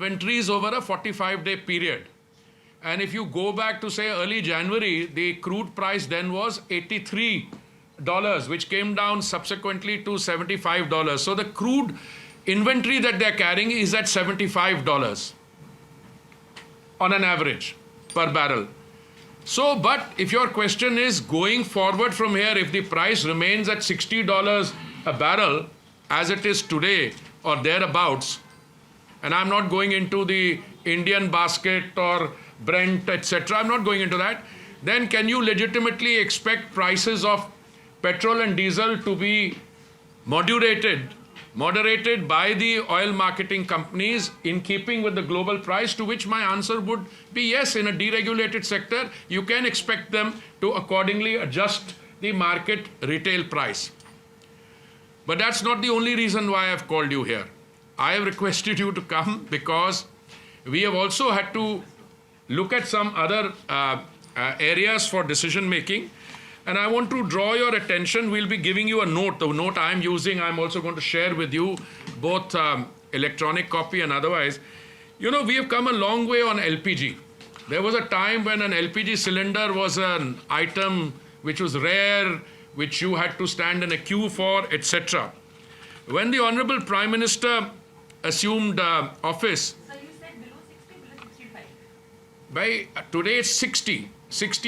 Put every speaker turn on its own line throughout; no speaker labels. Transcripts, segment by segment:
inventories over a 45-day period. And if you go back to, say, early January, the crude price then was $83, which came down subsequently to $75. So the crude inventory that they're carrying is at $75 on an average per barrel. So, but if your question is going forward from here, if the price remains at $60 a barrel, as it is today or thereabouts, and I'm not going into the Indian basket or Brent, etc., I'm not going into that, then can you legitimately expect prices of petrol and diesel to be moderated by the oil marketing companies in keeping with the global price? To which my answer would be yes. In a deregulated sector, you can expect them to accordingly adjust the market retail price. But that's not the only reason why I've called you here. I have requested you to come because we have also had to look at some other areas for decision making. And I want to draw your attention. We'll be giving you a note. The note I'm using, I'm also going to share with you, both electronic copy and otherwise. You know, we have come a long way on LPG. There was a time when an LPG cylinder was an item which was rare, which you had to stand in a queue for, etc. When the Honorable Prime Minister assumed office,
So you said below 60, below 65.
by today it's 60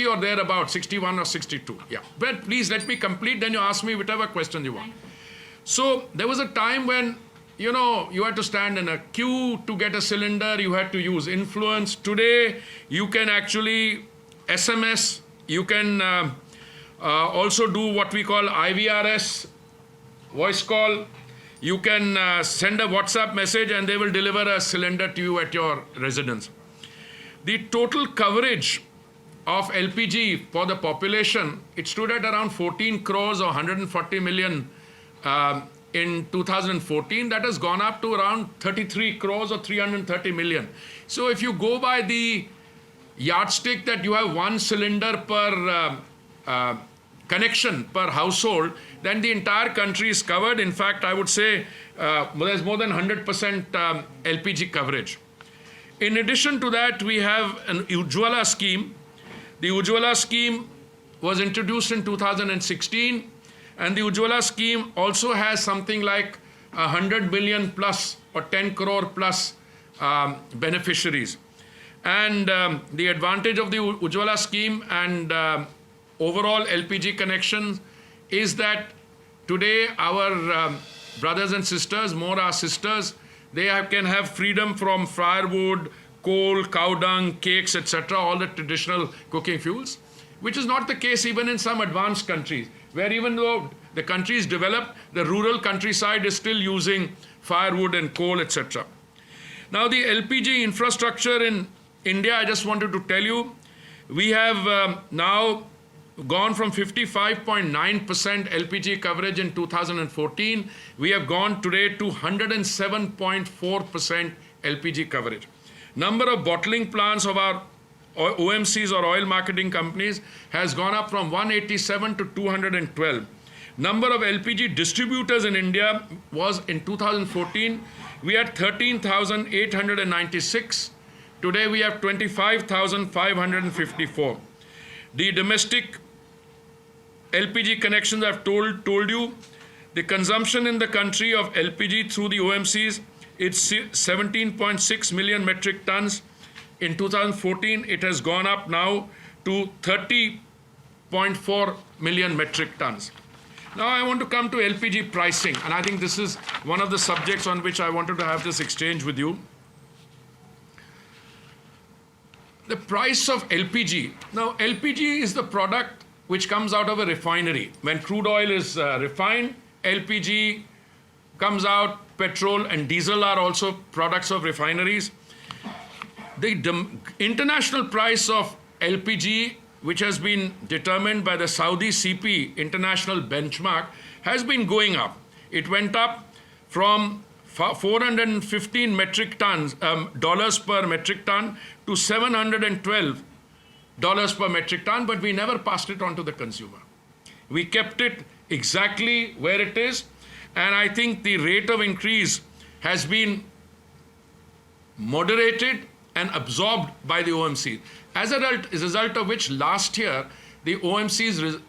or thereabout, 61 or 62. Yeah. But please let me complete, then you ask me whatever question you want. So there was a time when, you know, you had to stand in a queue to get a cylinder, you had to use influence. Today, you can actually SMS, you can also do what we call IVRS, voice call. You can send a WhatsApp message and they will deliver a cylinder to you at your residence. The total coverage of LPG for the population, it stood at around 14 crores or 140 million in 2014. That has gone up to around 33 crores or 330 million. So if you go by the yardstick that you have one cylinder per connection per household, then the entire country is covered. In fact, I would say there's more than 100% LPG coverage. In addition to that, we have an Ujjwala scheme. The Ujjwala scheme was introduced in 2016, and the Ujjwala scheme also has something like 100 million plus or 10 crore plus beneficiaries. And the advantage of the Ujjwala scheme and overall LPG connections is that today our brothers and sisters, more our sisters, they can have freedom from firewood, coal, cow dung, cakes, etc., all the traditional cooking fuels, which is not the case even in some advanced countries, where even though the country is developed, the rural countryside is still using firewood and coal, etc. Now, the LPG infrastructure in India, I just wanted to tell you, we have now gone from 55.9% LPG coverage in 2014. We have gone today to 107.4% LPG coverage. Number of bottling plants of our OMCs or oil marketing companies has gone up from 187 to 212. Number of LPG distributors in India was in 2014, we had 13,896. Today we have 25,554. The domestic LPG connections I've told you, the consumption in the country of LPG through the OMCs, it's 17.6 million metric tons. In 2014, it has gone up now to 30.4 million metric tons. Now I want to come to LPG pricing, and I think this is one of the subjects on which I wanted to have this exchange with you. The price of LPG. Now, LPG is the product which comes out of a refinery. When crude oil is refined, LPG comes out, petrol and diesel are also products of refineries. The international price of LPG, which has been determined by the Saudi CP international benchmark, has been going up. It went up from 415 metric tons, dollars per metric ton to $712 per metric ton, but we never passed it on to the consumer. We kept it exactly where it is, and I think the rate of increase has been moderated and absorbed by the OMCs. As a result of which, last year, the OMCs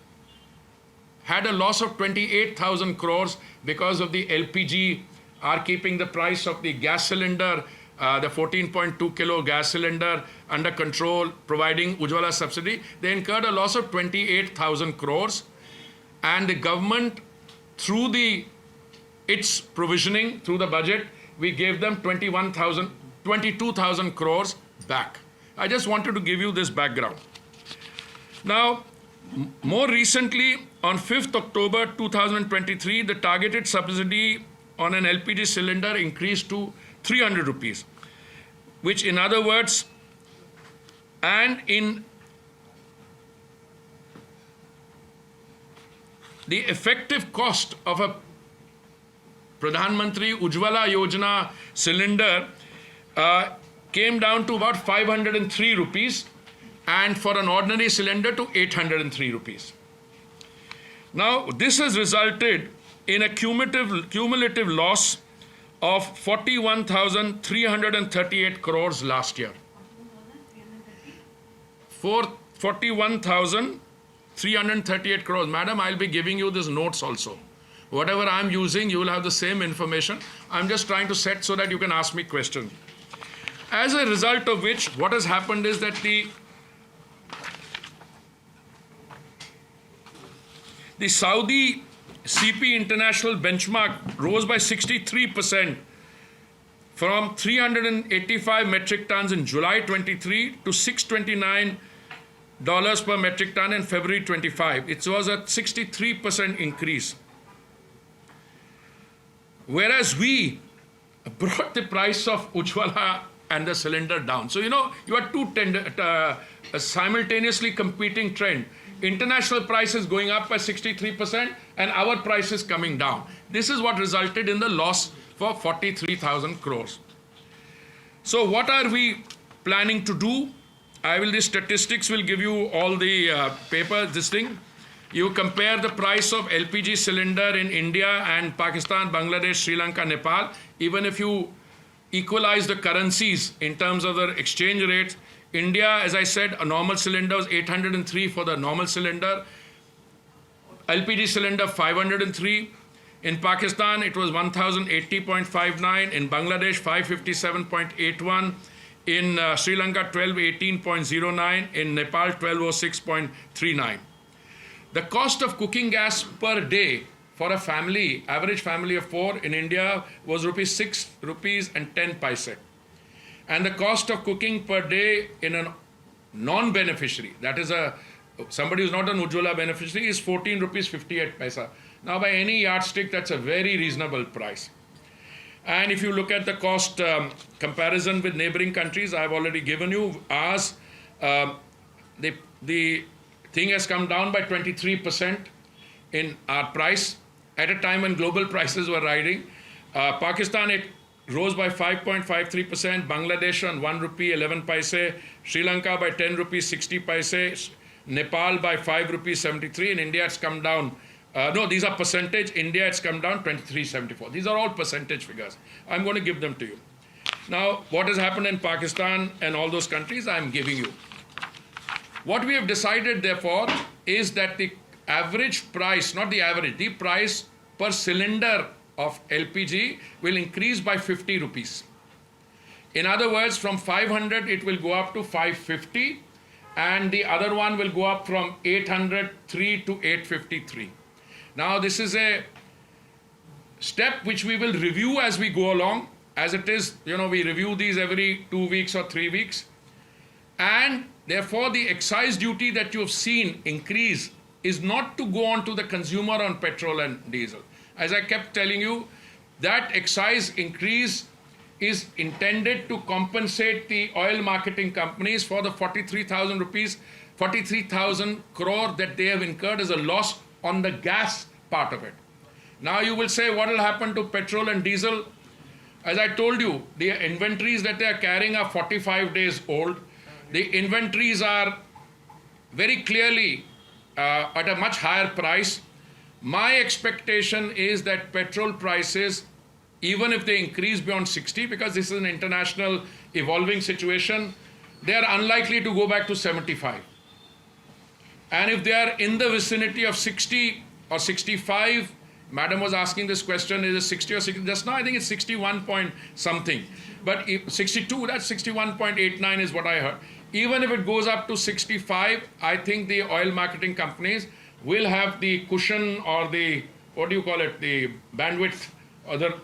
had a loss of 28,000 crores because of the LPG are keeping the price of the gas cylinder, the 14.2 kilo gas cylinder under control, providing Ujjwala subsidy. They incurred a loss of 28,000 crores. And the government, through its provisioning, through the budget, we gave them 22,000 crores back. I just wanted to give you this background. Now, more recently, on 5th October 2023, the targeted subsidy on an LPG cylinder increased to 300 rupees, which in other words, and in the effective cost of a Pradhan Mantri Ujjwala Yojana cylinder came down to about 503 rupees, and for an ordinary cylinder to 803 rupees. Now, this has resulted in a cumulative loss of 41,338 crores last year. 41,338 crores. Madam, I'll be giving you these notes also. Whatever I'm using, you will have the same information. I'm just trying to set so that you can ask me questions. As a result of which, what has happened is that the Saudi CP international benchmark rose by 63% from 385 metric tons in July 23 to $629 per metric ton in February 25. It was a 63% increase. Whereas we brought the price of Ujjwala and the cylinder down. So, you are two simultaneously competing trend. International prices going up by 63% and our prices coming down. This is what resulted in the loss for 43,000 crores. So what are we planning to do? The statistics will give you all the this thing. You compare the price of LPG cylinder in India and Pakistan, Bangladesh, Sri Lanka, Nepal. Even if you equalize the currencies in terms of the exchange rates, India, as I said, a normal cylinder was 803 for the normal cylinder. LPG cylinder 503. In Pakistan, it was 1,080.59. In Bangladesh, 557.81. In Sri Lanka, 1218.09. In Nepal, 1206.39. The cost of cooking gas per day for a family, average family of 4 in India, was ₹6 and 10 paise. And the cost of cooking per day in a non-beneficiary, that is somebody who's not an Ujjwala beneficiary, is 14 rupees 58 paisa. Now, by any yardstick, that's a very reasonable price. And if you look at the cost comparison with neighboring countries, I've already given you ours. The thing has come down by 23% in our price at a time when global prices were riding. Pakistan, it rose by 5.53%, Bangladesh on 1 rupee 11 paise, Sri Lanka by 10 rupees 60 paise, Nepal by 5 rupees 73, in India it's come down, no, these are percentage, India it's come down 23.74. These are all percentage figures. I'm going to give them to you. Now, what has happened in Pakistan and all those countries, I'm giving you. What we have decided, therefore, is that the average price, not the average, the price per cylinder of LPG will increase by 50 rupees. In other words, from 500 it will go up to 550, and the other one will go up from 803 to 853. Now, this is a step which we will review as we go along. As it is, we review these every 2 weeks or 3 weeks. And therefore, the excise duty that you have seen increase is not to go on to the consumer on petrol and diesel. As I kept telling you, that excise increase is intended to compensate the oil marketing companies for the 43,000 crore that they have incurred as a loss on the gas part of it. Now you will say, what will happen to petrol and diesel? As I told you, the inventories that they are carrying are 45 days old. The inventories are very clearly at a much higher price. My expectation is that petrol prices even if they increase beyond 60, because this is an international evolving situation, they are unlikely to go back to 75. And if they are in the vicinity of 60 or 65, Madam was asking this question, is it 60 or 60? Just now I think it's 61 point something. But if 62, that's 61.89 is what I heard. Even if it goes up to 65, I think the oil marketing companies will have the cushion or the, what do you call it, the bandwidth or the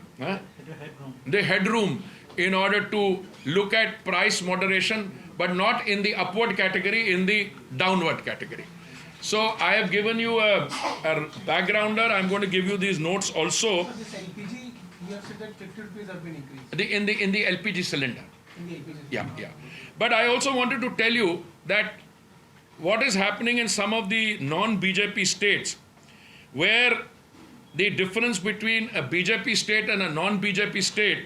headroom in order to look at price moderation, but not in the upward category, in the downward category. So I have given you a backgrounder. I'm going to give you these notes also.
So this LPG, you have said that 50 rupees have been increased.
In the LPG cylinder.
In the LPG.
Yeah. But I also wanted to tell you that what is happening in some of the non-BJP states, where the difference between a BJP state and a non-BJP state,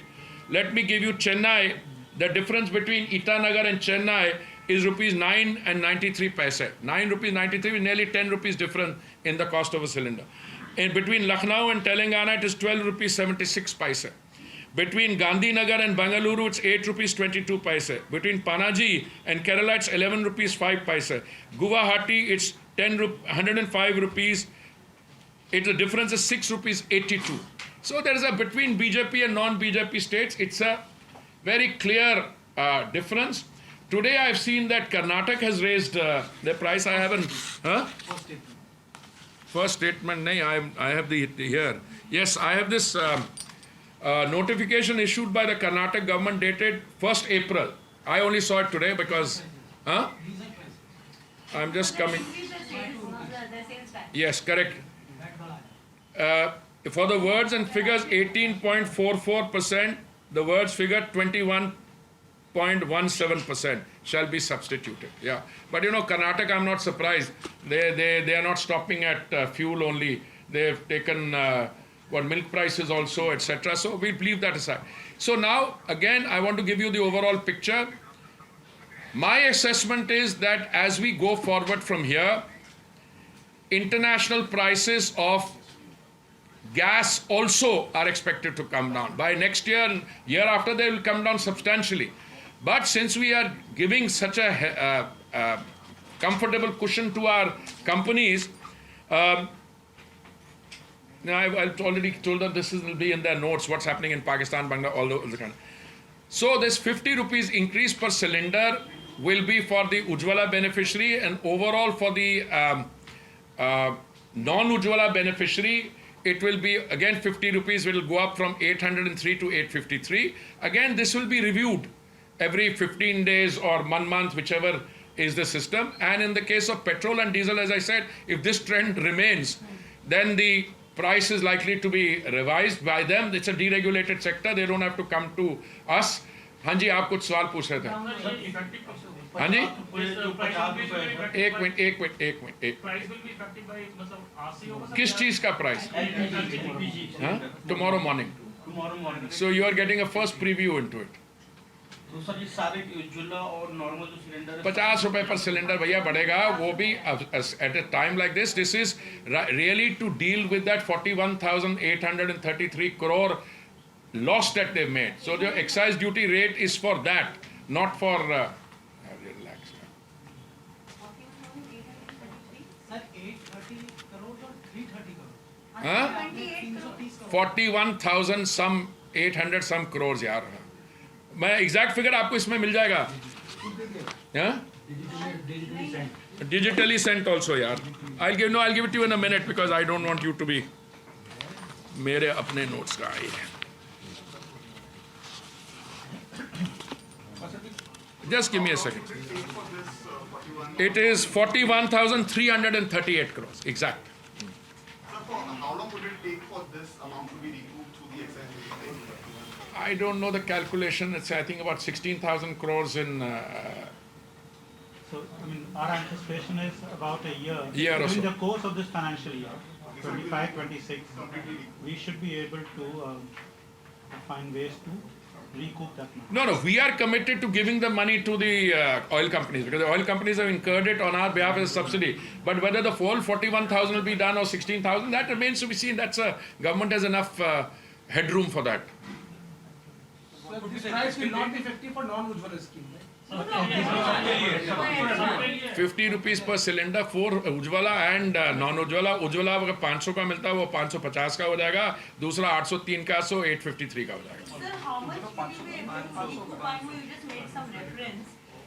let me give you Chennai, the difference between Itanagar and Chennai is rupees 9 and 93 paise. 9 rupees 93 is nearly 10 rupees difference in the cost of a cylinder. In between Lucknow and Telangana, it is 12 rupees 76 paise. Between Gandhinagar and Bangalore, it's 8 rupees 22 paise. Between Panaji and Kerala, it's 11 rupees 5 paise. Guwahati, it's 105 rupees. The difference is 6 rupees 82. So there is a, between BJP and non-BJP states, it's a very clear difference. Today I've seen that Karnataka has raised the price. I haven't. Huh? First statement. No, I have the here. Yes, I have this notification issued by the Karnataka government dated 1st April. I only saw it today because. Huh? I'm just coming.
Increase the sales, not the sales tax.
Yes, correct. For the words and figures 18.44%, the words figure 21.17% shall be substituted. Yeah, but you know, Karnataka, I'm not surprised. They are not stopping at fuel only. They've taken milk prices also, etc. So we'll leave that aside. So now again, I want to give you the overall picture. My assessment is that as we go forward from here, international prices of gas also are expected to come down. By next year and year after, they will come down substantially. But since we are giving such a comfortable cushion to our companies, now I've already told them this will be in their notes, what's happening in Pakistan, Bangladesh, all the country. So this 50 rupees increase per cylinder will be for the Ujjwala beneficiary, and overall for the non-Ujjwala beneficiary, it will be again 50 rupees will go up from 803 to 853. Again, this will be reviewed every 15 days or 1 month, whichever is the system. And in the case of petrol and diesel, as I said, if this trend remains, then the price is likely to be revised by them. It's a deregulated sector. They don't have to come to us. हाँ जी, आप कुछ सवाल पूछ रहे थे. हाँ जी, एक minute.
Price will be effective by मतलब आज से होगा
किस चीज का प्राइस? हाँ, tomorrow morning. So you are getting a first preview into it.
तो सर ये सारे उज्ज्वला और नॉर्मल जो सिलेंडर है
50 रुपए पर सिलेंडर भैया बढ़ेगा, वो भी at a time like this. This is really to deal with that 41,833 crore loss that they've made. So the excise duty rate is for that, not for relax.
Sir, 830 crores or 330 crores?
Huh?
330 crores.
41,000 some 800 some crores यार. मैं exact figure आपको इसमें मिल जाएगा. Digitally sent also यार. I'll give it to you in a minute because I don't want you to be. मेरे अपने notes का ही है. Just give me a second. It is 41,338 crores. Exact.
Sir, how long would it take for this amount to be recouped through the excise duty?
I don't know the calculation. It's I think about 16,000 crores in.
So I mean our anticipation is about a year.
Year or
During
so.
the course of this financial year, 25-26, we should be able to find ways to recoup that money.
No, we are committed to giving the money to the oil companies because the oil companies have incurred it on our behalf as a subsidy. But whether the full 41,000 will be done or 16,000, that remains to be seen. That's government has enough headroom for that.
Sir, this price will not be effective for non-Ujjwala scheme, right?
50 rupees per cylinder for Ujjwala and non Ujjwala. Ujjwala अगर 500 का मिलता है वो 550 का हो जाएगा, दूसरा 803 का, सो 853 का हो जाएगा.
Sir, how much can we you just made some reference.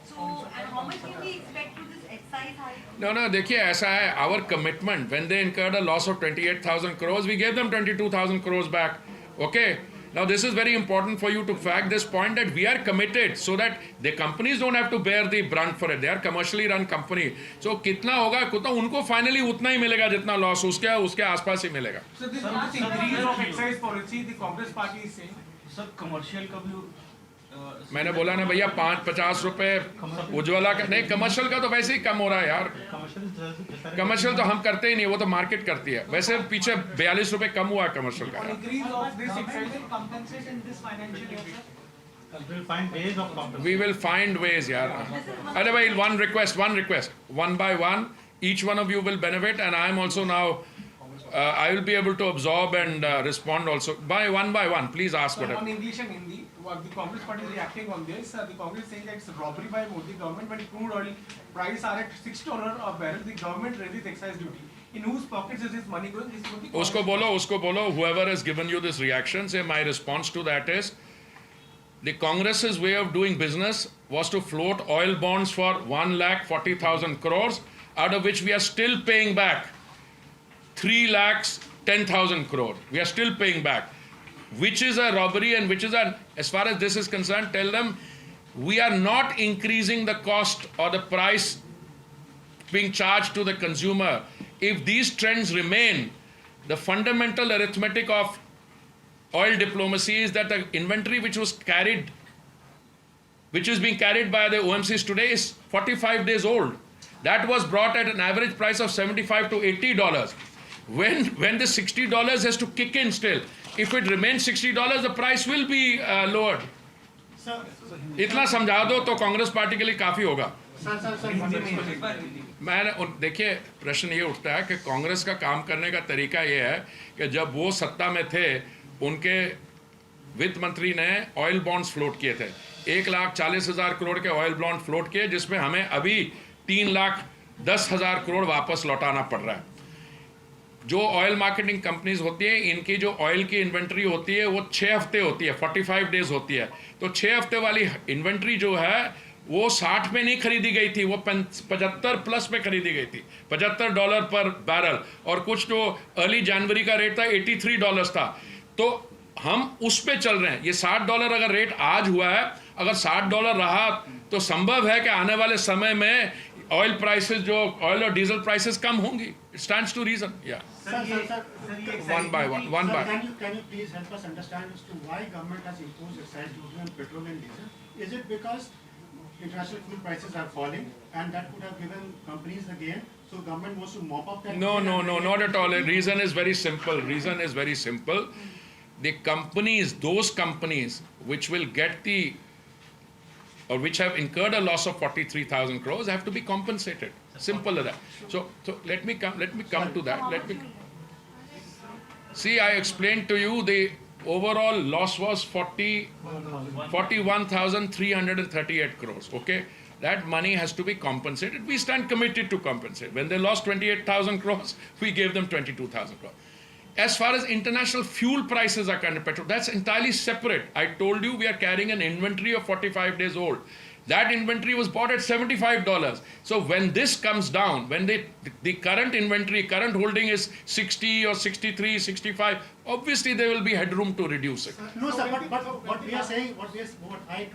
So, and how much can we expect to this excise hike?
No, देखिए ऐसा है, our commitment when they incurred a loss of 28,000 crores, we gave them 22,000 crores back. Okay. Now this is very important for you to fact this point that we are committed so that the companies don't have to bear the brunt for it. They are commercially run company. So कितना होगा कितना उनको finally उतना ही मिलेगा जितना loss उसके आसपास ही मिलेगा.
So this increase of excise policy, the Congress party is saying.
Sir commercial का भी
मैंने बोला ना भैया 50 रुपए उज्ज्वला का नहीं, कमर्शियल का तो वैसे ही कम हो रहा है यार. कमर्शियल तो हम करते ही नहीं, वो तो मार्केट करती है. वैसे पीछे 42 रुपए कम हुआ है कमर्शियल का.
On increase of this excise will
compensate in this financial year, sir?
We'll find ways of compensation.
We will find ways यार. अरे भाई one request, one by one, each one of you will benefit, and I am also now I will be able to absorb and respond also by one. Please ask
So
whatever.
on English and Hindi, what the Congress party is reacting on this. The Congress saying that it's robbery by Modi government when crude oil price are at $6 a barrel. The government raises excise duty. In whose pockets is this money going? This is what the
उसको बोलो, whoever has given you this reaction, say my response to that is the Congress's way of doing business was to float oil bonds for 1,40,000 crores, out of which we are still paying back 3,10,000 crores. We are still paying back, which is a robbery and which is as far as this is concerned, tell them we are not increasing the cost or the price being charged to the consumer. If these trends remain, the fundamental arithmetic of oil diplomacy is that the inventory which is being carried by the OMCs today is 45 days old. That was brought at an average price of $75 to $80. When the $60 has to kick in still, if it remains $60, the price will be lowered.
Sir,
इतना समझा दो तो Congress party के लिए काफी होगा. देखिए प्रश्न ये उठता है कि कांग्रेस का काम करने का तरीका ये है कि जब वो सत्ता में थे उनके वित्त मंत्री ने ऑयल बॉन्ड्स फ्लोट किए थे, 1,40,000 करोड़ के ऑयल बॉन्ड फ्लोट किए, जिसमें हमें अभी 3,10,000 करोड़ वापस लौटाना पड़ रहा है. जो ऑयल मार्केटिंग कंपनीज होती हैं, इनकी जो ऑयल की इन्वेंट्री होती है वो 6 हफ्ते होती है, 45 डेज होती है. तो 6 हफ्ते वाली इन्वेंट्री जो है वो 60 में नहीं खरीदी गई थी, वो 75 प्लस में खरीदी गई थी, $75 पर बैरल, और कुछ जो अर्ली जनवरी का रेट था $83 था. तो हम उस पे चल रहे हैं. ये $60 अगर रेट आज हुआ है, अगर $60 रहा तो संभव है कि आने वाले समय में ऑयल प्राइसेस जो ऑयल और डीजल प्राइसेस कम होंगी. It stands to reason. या
sir,
one by one.
Can you please help us understand as to why government has imposed excise duty on petrol and diesel? Is it because international fuel prices are falling and that could have given companies the gain? So government wants to mop up that?
No, not at all. The reason is very simple. The companies, those companies which will get or which have incurred a loss of 43,000 crores have to be compensated. Simple as that. So let me come to that. See, I explained to you the overall loss was 41,338 crores. Okay, that money has to be compensated. We stand committed to compensate. When they lost 28,000 crores, we gave them 22,000 crores. As far as international fuel prices are concerned, petrol, that's entirely separate. I told you we are carrying an inventory of 45 days old. That inventory was bought at $75. So when this comes down, when the current inventory, current holding is 60 or 63, 65, obviously there will be headroom to reduce it.
No, sir, but what we are saying, what I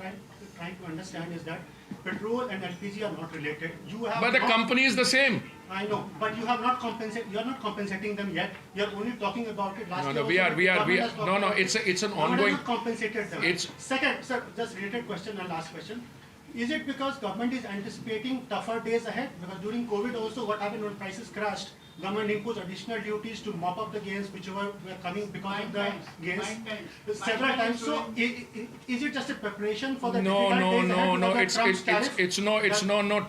trying to understand is that petrol and LPG are not related. You have
But the company is the same.
I know, but you have not compensated. You are not compensating them yet. You are only talking about it. Last
No,
year
we are.
government has talked about
It's an
Government has
ongoing.
not compensated them.
It's-
Second, sir, just related question and last question. Is it because government is anticipating tougher days ahead? Because during COVID also, what happened when prices crashed, government imposed additional duties to mop up the gains which were coming because of the gains several times. So is it just a preparation for the difficult days ahead?
No.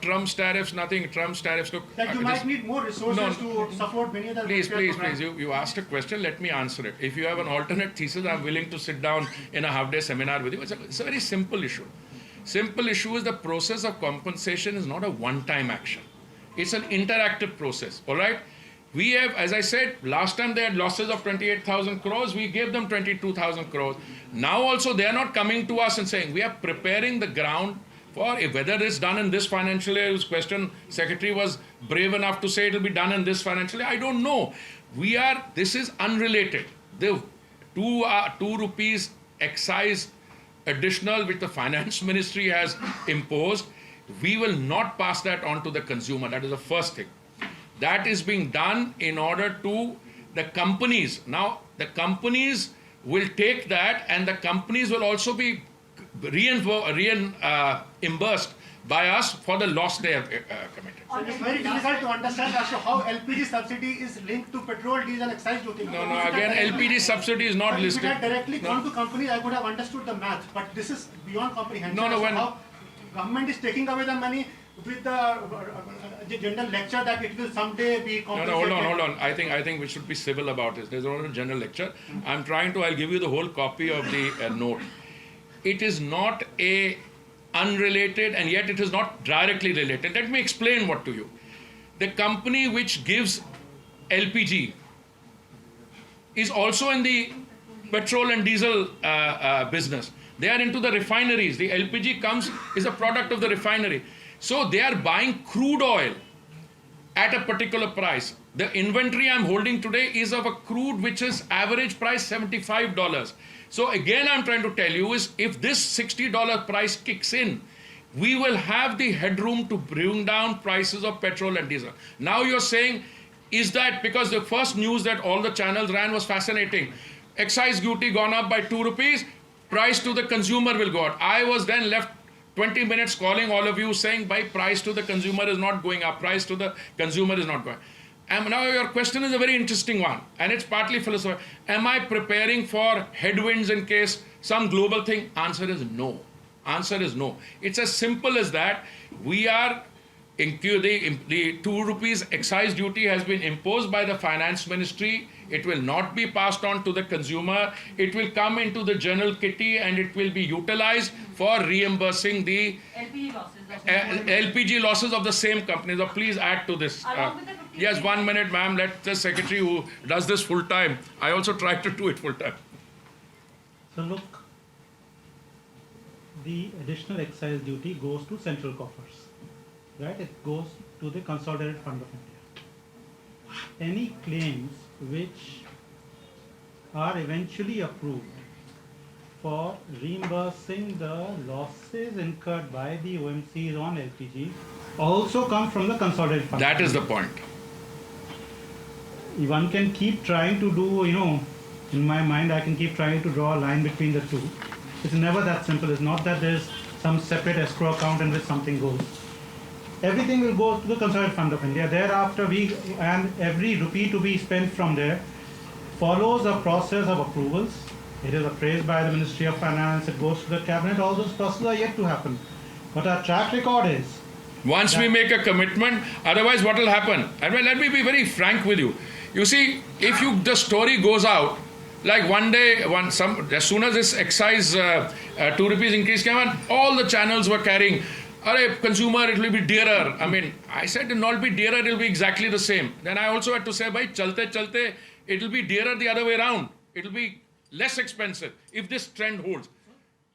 Trump's tariffs, nothing. Trump's tariffs. Look,
that you might need more resources to support many other.
Please. You asked a question. Let me answer it. If you have an alternate thesis, I'm willing to sit down in a half-day seminar with you. It's a very simple issue. Simple issue is the process of compensation is not a one-time action. It's an interactive process, all right? We have, as I said, last time they had losses of 28,000 crores, we gave them 22,000 crores. Now also they are not coming to us and saying, we are preparing the ground for whether it's done in this financial year. Whose question, Secretary was brave enough to say it will be done in this financial year. I don't know. This is unrelated. The 2 rupees excise additional which the finance ministry has imposed, we will not pass that on to the consumer. That is the first thing. That is being done in order to the companies. Now the companies will take that and the companies will also be reimbursed by us for the loss they have committed.
So it's very difficult to understand as to how LPG subsidy is linked to petrol, diesel, excise duty.
No, again, LPG subsidy is not listed.
If it had directly gone to companies, I would have understood the math, but this is beyond comprehension. How government is taking away the money with the general lecture that it will someday be compensated.
No, hold on. I think we should be civil about this. There's not a general lecture. I'll give you the whole copy of the note. It is not a unrelated and yet it is not directly related. Let me explain what to you. The company which gives LPG is also in the petrol and diesel business. They are into the refineries. The LPG is a product of the refinery. So they are buying crude oil at a particular price. The inventory I'm holding today is of a crude which is average price $75. So again, I'm trying to tell you is if this $60 price kicks in, we will have the headroom to bring down prices of petrol and diesel. Now you're saying, is that because the first news that all the channels ran was fascinating. Excise duty gone up by 2 rupees, price to the consumer will go up. I was then left 20 minutes calling all of you saying, by price to the consumer is not going up, price to the consumer is not going up. And now your question is a very interesting one, and it's partly philosophical. Am I preparing for headwinds in case some global thing? Answer is no. Answer is no. It's as simple as that. We are, the 2 rupees excise duty has been imposed by the finance ministry. It will not be passed on to the consumer. It will come into the general kitty and it will be utilized for reimbursing the LPG losses of the same companies. So please add to this. Yes, 1 minute, ma'am. Let the secretary who does this full time. I also try to do it full time.
So look, the additional excise duty goes to central coffers, right? It goes to the Consolidated Fund of India. Any claims which are eventually approved for reimbursing the losses incurred by the OMCs on LPG also come from the Consolidated Fund.
That is the point.
One can keep trying to do, in my mind, I can keep trying to draw a line between the two. It's never that simple. It's not that there's some separate escrow account in which something goes. Everything will go to the Consolidated Fund of India. Thereafter, and every rupee to be spent from there follows a process of approvals. It is appraised by the Ministry of Finance. It goes to the Cabinet. All those processes are yet to happen. But our track record is
once we make a commitment, otherwise what will happen? And let me be very frank with you. You see, if the story goes out, like one day, as soon as this excise 2 rupees increase came on, all the channels were carrying, consumer, it will be dearer. I mean, I said it will not be dearer, it will be exactly the same. Then I also had to say, bhai, chalte, it will be dearer the other way around. It will be less expensive if this trend holds.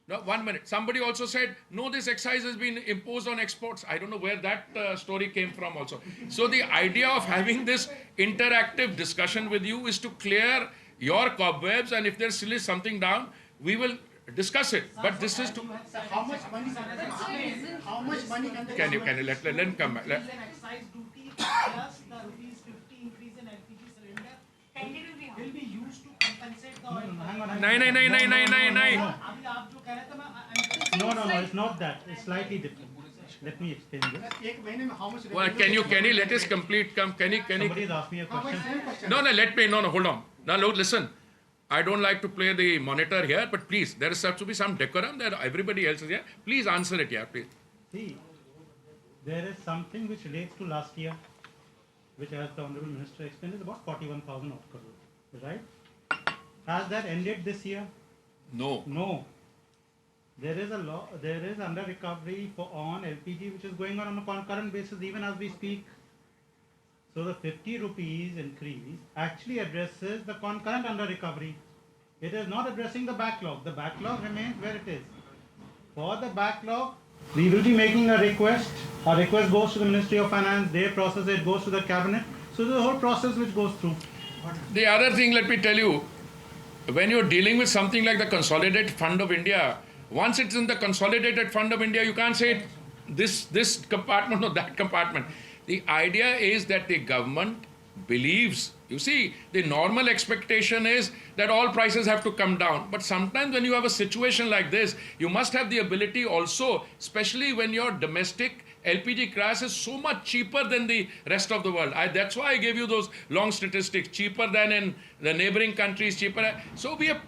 No, 1 minute. Somebody also said, no, this excise has been imposed on exports. I don't know where that story came from also. So the idea of having this interactive discussion with you is to clear your cobwebs, and if there still is something down, we will discuss it. But this is to...
How much money can
you let him come back.
Excise duty plus the rupees 50 increase in LPG cylinder will be used to compensate the oil.
नहीं.
अभी आप जो कह रहे थे मैं
No, it's not that. It's slightly different. Let me explain this.
एक महीने में how much
Well,
revenue
can you let us complete? Can
Somebody
you?
has asked me a
हाँ, भाई,
question.
same question.
No, hold on. Now, look, listen. I don't like to play the monitor here, but please, there is to be some decorum that everybody else is here. Please answer it, yeah, please.
See, there is something which relates to last year, which as the Honorable Minister explained is about 41,000 odd crore, right? Has that ended this year?
No.
No. There is a law, there is under recovery for on LPG which is going on a concurrent basis even as we speak. So the 50 rupees increase actually addresses the concurrent under recovery. It is not addressing the backlog. The backlog remains where it is. For the backlog, we will be making a request. Our request goes to the Ministry of Finance, they process it, goes to the Cabinet. So the whole process which goes through.
The other thing, let me tell you, when you're dealing with something like the Consolidated Fund of India, once it's in the Consolidated Fund of India, you can't say this compartment or that compartment. The idea is that the government believes, you see, the normal expectation is that all prices have to come down. But sometimes when you have a situation like this, you must have the ability also, especially when your domestic LPG price is so much cheaper than the rest of the world. That's why I gave you those long statistics, cheaper than in the neighboring countries, cheaper. So we have,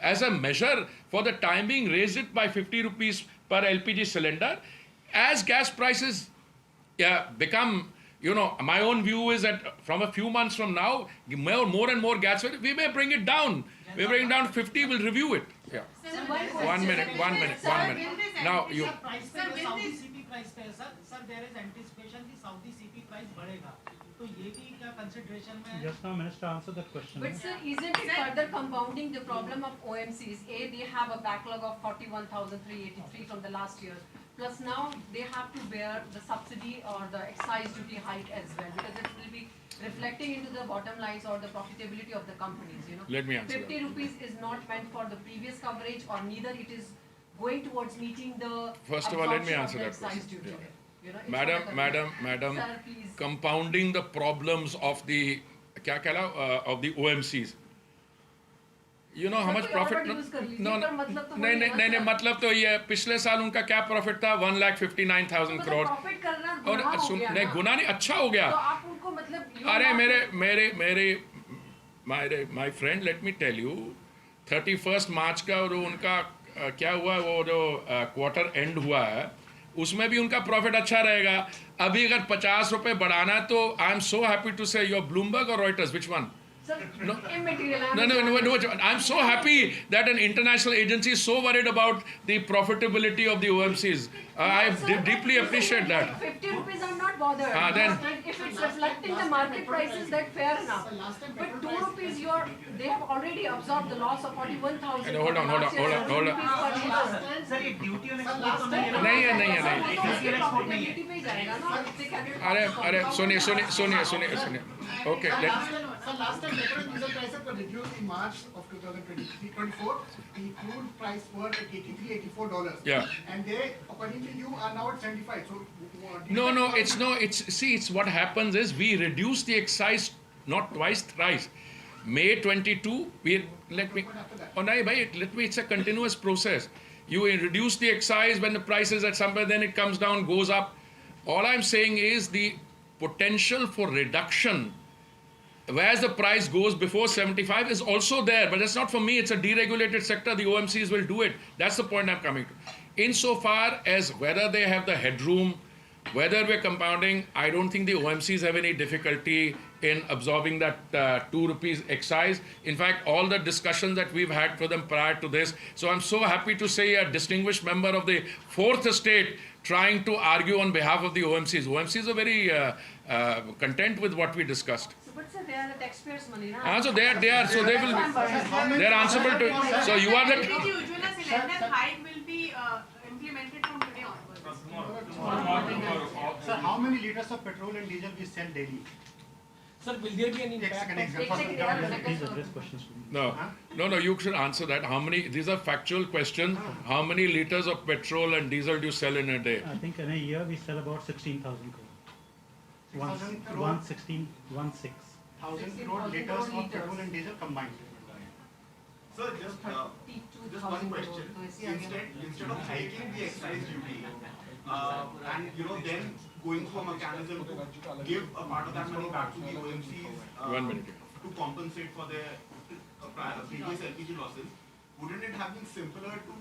as a measure for the time being, raised it by 50 rupees per LPG cylinder. As gas prices become, my own view is that from a few months from now, more and more gas, we may bring it down. We bring it down to 50, we'll review it. Yeah. One minute. Now you.
Sir, Saudi CP price पे है sir, there is anticipation कि Saudi CP price बढ़ेगा, तो ये भी क्या consideration में है?
Just now Minister answered that question.
But sir, isn't it further compounding the problem of OMCs? They have a backlog of 41,383 from the last year. Plus now they have to bear the subsidy or the excise duty hike as well, because it will be reflecting into the bottom lines or the profitability of the companies,
Let me answer
50 rupees is not meant for the previous coverage, or neither it is going towards meeting the
First of all, let me
absorption
answer
of the
that
excise
question.
duty.
Yeah.
It's not a
Madam,
Sir, please.
compounding the problems of the of the OMCs. You know how
Sir,
much
कोई
profit?
order use कर लीजिए,
No,
पर मतलब तो
नहीं
वही है ना,
नहीं
sir।
मतलब तो ये पिछले साल उनका क्या प्रॉफिट था 1,59,000
तो
करोड़
प्रॉफिट करना
और
गुनाह हो गया
नहीं
ना।
गुना नहीं अच्छा हो गया
तो आप उनको मतलब you are
अरे
not-
my friend, let me tell you, 31st मार्च का और उनका क्या हुआ, वो जो क्वार्टर एंड हुआ है उसमें भी उनका प्रॉफिट अच्छा रहेगा. अभी अगर 50 रुपए बढ़ाना है तो I am so happy to say your Bloomberg और Reuters, which one?
Sir, immaterial.
No. I'm so happy that an international agency is so worried about the profitability of the OMCs. I deeply appreciate that.
50 rupees I'm not bothered.
Then-
If it's reflecting the market prices, that's fair enough. But 2 rupees, they have already absorbed the loss of 41,000.
Hold on.
Sir ये duty और export तो नहीं है ना?
नहीं है.
Profitability पे ही जाएगा ना, if they cannot-
अरे सुनिए. Okay,
So last time petrol and diesel prices were reduced in March of 2023-24. The crude price were at $83-84.
Yeah.
And they, according to you, are now at 75. So
it's what happens is we reduce the excise not twice, thrice. May 22, it's a continuous process. You reduce the excise when the price is at somewhere, then it comes down, goes up. All I'm saying is the potential for reduction, whereas the price goes before 75 is also there, but that's not for me, it's a deregulated sector, the OMCs will do it. That's the point I'm coming to. Insofar as whether they have the headroom, whether we're compounding, I don't think the OMCs have any difficulty in absorbing that 2 rupees excise. In fact, all the discussions that we've had for them prior to this, so I'm so happy to say a distinguished member of the fourth estate trying to argue on behalf of the OMCs. OMCs are very content with what we discussed.
But sir, they are the taxpayers' money, na?
So they are, so they will, they're answerable to, so you are the,
LPG Ujjwala cylinder hike will be implemented from today onwards.
Sir, how many liters of petrol and diesel we sell daily?
Sir, will there be any
Take
impact?
second
on-
example.
Take they are like
Please
us.
address questions to me.
no, you should answer that. How many, these are factual questions. How many liters of petrol and diesel do you sell in a day?
I think in a year we sell about 16,000 crore.
16,000 crore?
116.
1,000 crore liters of petrol and diesel combined.
Sir, just one question. Instead of hiking the excise duty, and then going through a mechanism to give a part of that money back to the OMCs
1 minute.
to compensate for their previous LPG losses, wouldn't it have been simpler to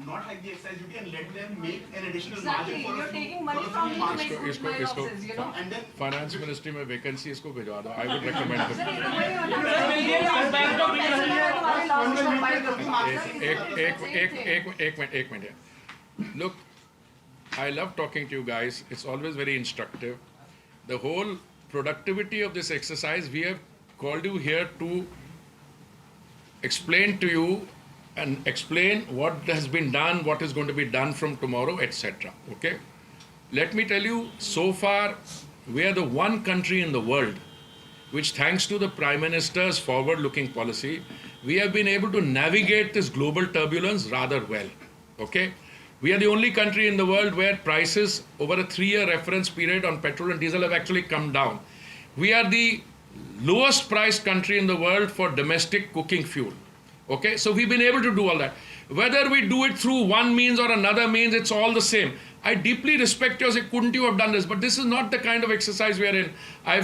not hike the excise duty and let them make an additional
Exactly,
margin for
you're
a
taking
few
money from me to
months?
make good my losses, you know.
And then
finance ministry में vacancy इसको भिजवा दो. I would recommend
sir,
it.
ये तो वही होता है। तुम्हारे losses भरपाई करो।
एक minute. Look, I love talking to you guys. It's always very instructive. The whole productivity of this exercise, we have called you here to explain to you and explain what has been done, what is going to be done from tomorrow, etc. Okay? Let me tell you, so far, we are the one country in the world which, thanks to the Prime Minister's forward-looking policy, we have been able to navigate this global turbulence rather well. Okay? We are the only country in the world where prices over a 3-year reference period on petrol and diesel have actually come down. We are the lowest priced country in the world for domestic cooking fuel. Okay, so we've been able to do all that. Whether we do it through one means or another means, it's all the same. I deeply respect you. I say, couldn't you have done this? But this is not the kind of exercise we are in.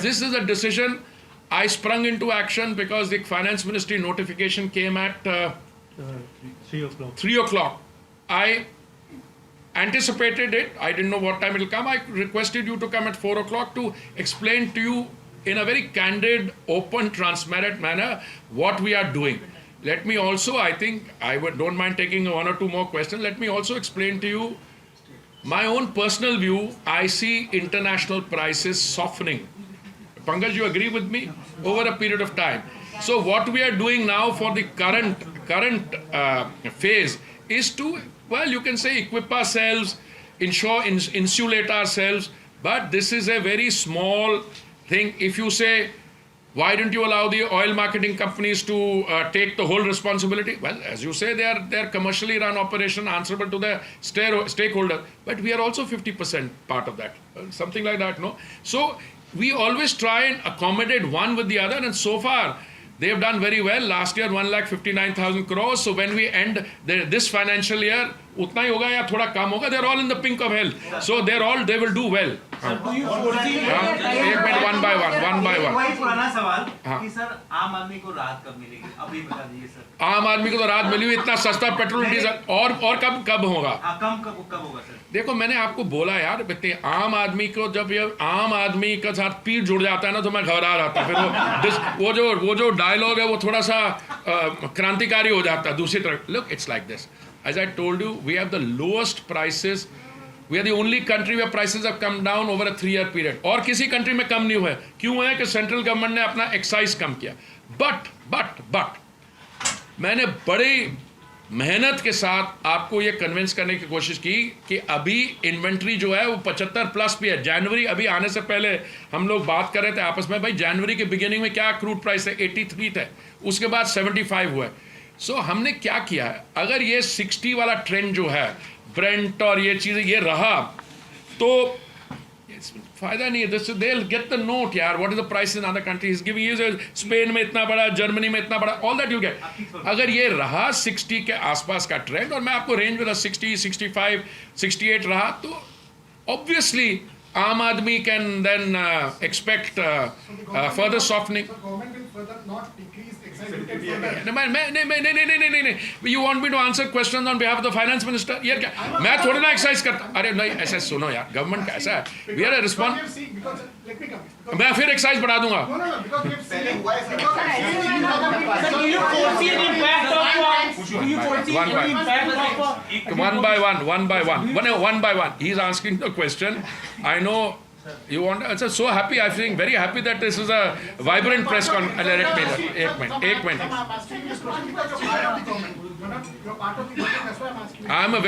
This is a decision I sprung into action because the finance ministry notification came at
3 o'clock.
3 o'clock. I anticipated it. I didn't know what time it will come. I requested you to come at 4 o'clock to explain to you in a very candid, open, transparent manner what we are doing. Let me also, I think, don't mind taking 1 or 2 more questions. Let me also explain to you my own personal view. I see international prices softening. Pankaj, you agree with me? Over a period of time. So what we are doing now for the current phase is to, well, you can say equip ourselves, insulate ourselves, but this is a very small thing. If you say, why don't you allow the oil marketing companies to take the whole responsibility? Well, as you say, they are commercially run operation answerable to the stakeholder, but we are also 50% part of that, something like that, no? So we always try and accommodate one with the other, and so far they have done very well. Last year 1,59,000 crores. So when we end this financial year, utna hi hoga ya thoda kam hoga. They're all in the pink of health. So they will do well.
Do you foresee
एक minute one by one.
वही पुराना सवाल कि sir आम आदमी को राहत कब मिलेगी? अभी बता दीजिए सर।
आम आदमी को तो राहत मिली हुई, इतना सस्ता पेट्रोल डीजल और कब होगा?
कब होगा सर?
देखो, मैंने आपको बोला यार, आम आदमी को जब ये आम आदमी के साथ पीठ जुड़ जाता है ना, तो मैं घबरा जाता फिर वो जो डायलॉग है वो थोड़ा सा क्रांतिकारी हो जाता है दूसरी तरफ. Look, it's like this. As I told you, we have the lowest prices. We are the only country where prices have come down over a 3-year period. और किसी कंट्री में कम नहीं हुए. क्यों है कि सेंट्रल गवर्नमेंट ने अपना एक्साइज कम किया. बट मैंने बड़ी मेहनत के साथ आपको ये कन्विंस करने की कोशिश की कि अभी इन्वेंट्री जो है वो 75 प्लस भी है. जनवरी अभी आने से पहले हम लोग बात कर रहे थे आपस में, भाई जनवरी के बिगिनिंग में क्या क्रूड प्राइस है? 83 थे, उसके बाद 75 हुआ. सो हमने क्या किया है, अगर ये 60 वाला ट्रेंड जो है ब्रेंट और ये चीज़ें ये रहा तो फायदा नहीं है. This they will get the note यार, what is the price in other countries, giving you Spain में इतना बड़ा, जर्मनी में इतना बड़ा, ऑल दैट यू गेट. अगर ये रहा 60 के आसपास का ट्रेंड, और मैं आपको रेंज में 60, 65, 68 रहा, तो ऑब्वियसली आम आदमी can then expect further softening. नहीं, you want me to answer questions on behalf of the finance minister? यार क्या मैं थोड़ी ना एक्सरसाइज करता? अरे नहीं, ऐसा सुनो यार, गवर्नमेंट का ऐसा है, we are a response. मैं फिर एक्सरसाइज बढ़ा दूंगा. One by one. He's asking the question. I know. You want? I'm so happy. I'm feeling very happy that this is a vibrant press conference. एक minute. I'm a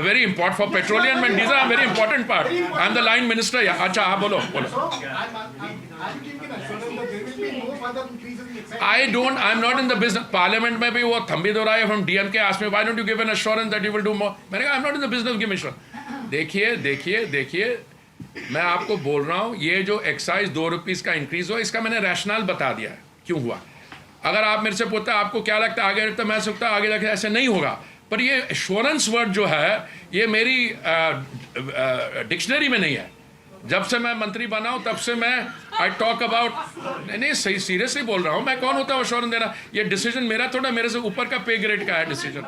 very important for petroleum and diesel. I'm a very important part. I'm the line minister. Yeah. अच्छा, हाँ बोलो. I'm not in the business. Parliament में भी वो थम्बी दो रहा है from DMK asked me, why don't you give an assurance that you will do more? मैंने कहा I'm not in the business of giving assurance. देखिए. मैं आपको बोल रहा हूँ, ये जो एक्साइज 2 रुपीस का इंक्रीज हुआ, इसका मैंने रैशनल बता दिया है क्यों हुआ. अगर आप मेरे से पूछते हैं आपको क्या लगता है आगे लगता है, मैं सोचता आगे जाके ऐसे नहीं होगा। पर ये एश्योरेंस वर्ड जो है ये मेरी डिक्शनरी में नहीं है। जब से मैं मंत्री बना हूं तब से मैं आई टॉक अबाउट, नहीं सही सीरियसली बोल रहा हूं, मैं कौन होता हूं एश्योरेंस देना। ये डिसीजन मेरा थोड़ा, मेरे से ऊपर का पे ग्रेड का है डिसीजन।